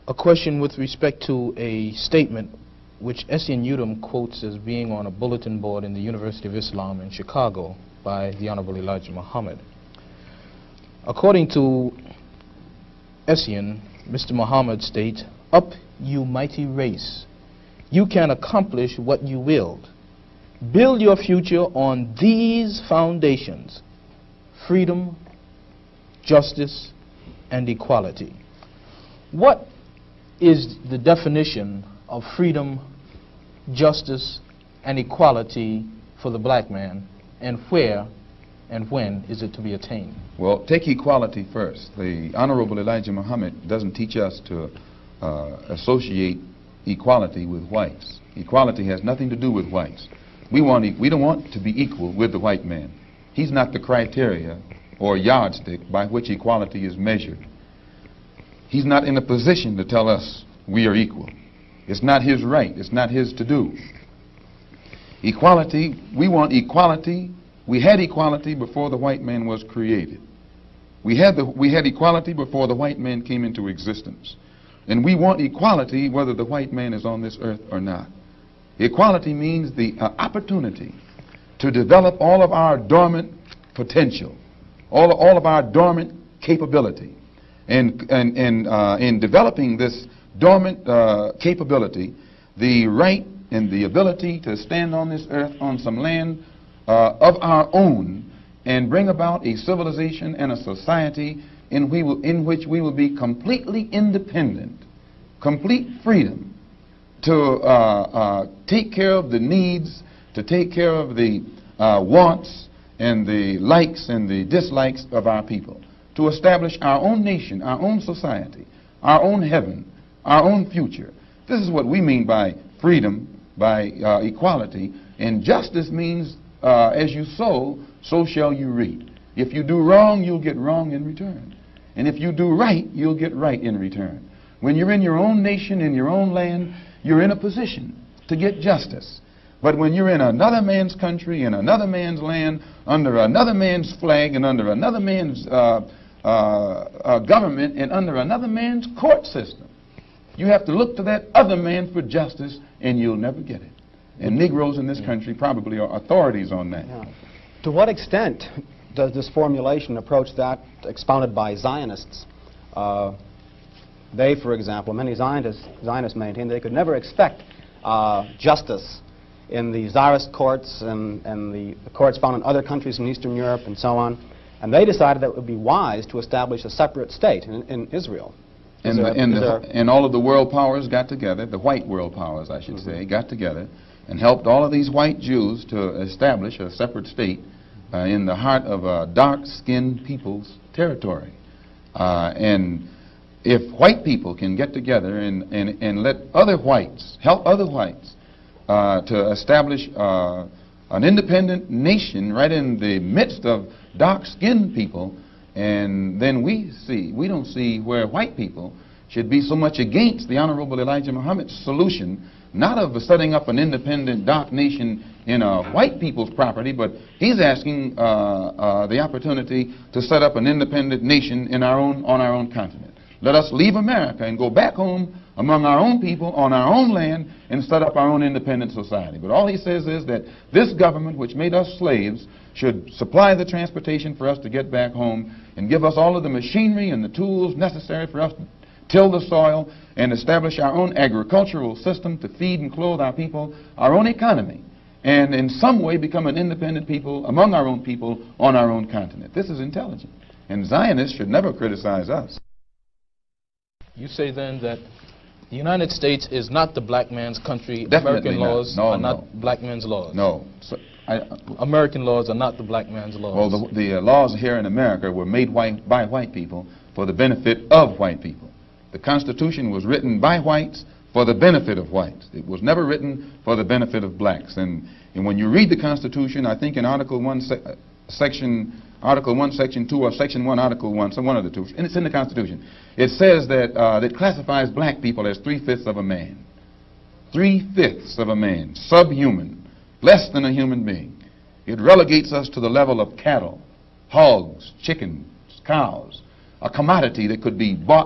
A question with respect to a statement which Essien Udom quotes as being on a bulletin board in the University of Islam in Chicago by the Honorable Elijah Muhammad. According to Essien, Mr. Muhammad states, "Up, you mighty race. You can accomplish what you willed. Build your future on these foundations: freedom, justice, and equality." What is the definition of freedom, justice, and equality for the black man, and where and when is it to be attained? Well, take equality first. The Honorable Elijah Muhammad doesn't teach us to associate equality with whites. Equality has nothing to do with whites. We don't want to be equal with the white man. He's not the criteria or yardstick by which equality is measured. He's not in a position to tell us we are equal. It's not his right. It's not his to do. Equality, we want equality. We had equality before the white man was created. We had equality before the white man came into existence. And we want equality whether the white man is on this earth or not. Equality means the opportunity to develop all of our dormant potential, all of our dormant capability. And in developing this dormant capability, the right and the ability to stand on this earth on some land of our own and bring about a civilization and a society in which we will be completely independent, complete freedom to take care of the needs, to take care of the wants and the likes and the dislikes of our people, to establish our own nation, our own society, our own heaven, our own future. This is what we mean by freedom, by equality. And justice means as you sow, so shall you reap. If you do wrong, you'll get wrong in return. And if you do right, you'll get right in return. When you're in your own nation, in your own land, you're in a position to get justice. But when you're in another man's country, in another man's land, under another man's flag, and under another man's government, and under another man's court system, you have to look to that other man for justice, and you'll never get it. And Negroes in this country probably are authorities on that. Yeah. To what extent does this formulation approach that expounded by Zionists? They, for example, many Zionists maintain they could never expect justice in the Tsarist courts and the courts found in other countries in Eastern Europe and so on. And they decided that it would be wise to establish a separate state in Israel. And all of the world powers got together, the white world powers, I should say, got together and helped all of these white Jews to establish a separate state in the heart of a dark-skinned people's territory. And if white people can get together and let other whites, help other whites to establish an independent nation right in the midst of dark-skinned people, and then we don't see where white people should be so much against the Honorable Elijah Muhammad's solution, not of setting up an independent dark nation in white people's property, but he's asking the opportunity to set up an independent nation on our own continent. Let us leave America and go back home among our own people on our own land and set up our own independent society. But all he says is that this government, which made us slaves, should supply the transportation for us to get back home and give us all of the machinery and the tools necessary for us to till the soil and establish our own agricultural system to feed and clothe our people, our own economy, and in some way become an independent people among our own people on our own continent. This is intelligent. And Zionists should never criticize us. You say then that the United States is not the black man's country. Definitely American laws not. are not black men's laws. No. So, American laws are not the black man's laws. Well, the laws here in America were made by white people for the benefit of white people. The Constitution was written by whites for the benefit of whites. It was never written for the benefit of blacks. And when you read the Constitution, I think in Article 1, Section 2, or Section 1, Article 1, some one of the two, and it's in the Constitution, it says that it classifies black people as 3/5 of a man. 3/5 of a man, subhuman, less than a human being. It relegates us to the level of cattle, hogs, chickens, cows, a commodity that could be bought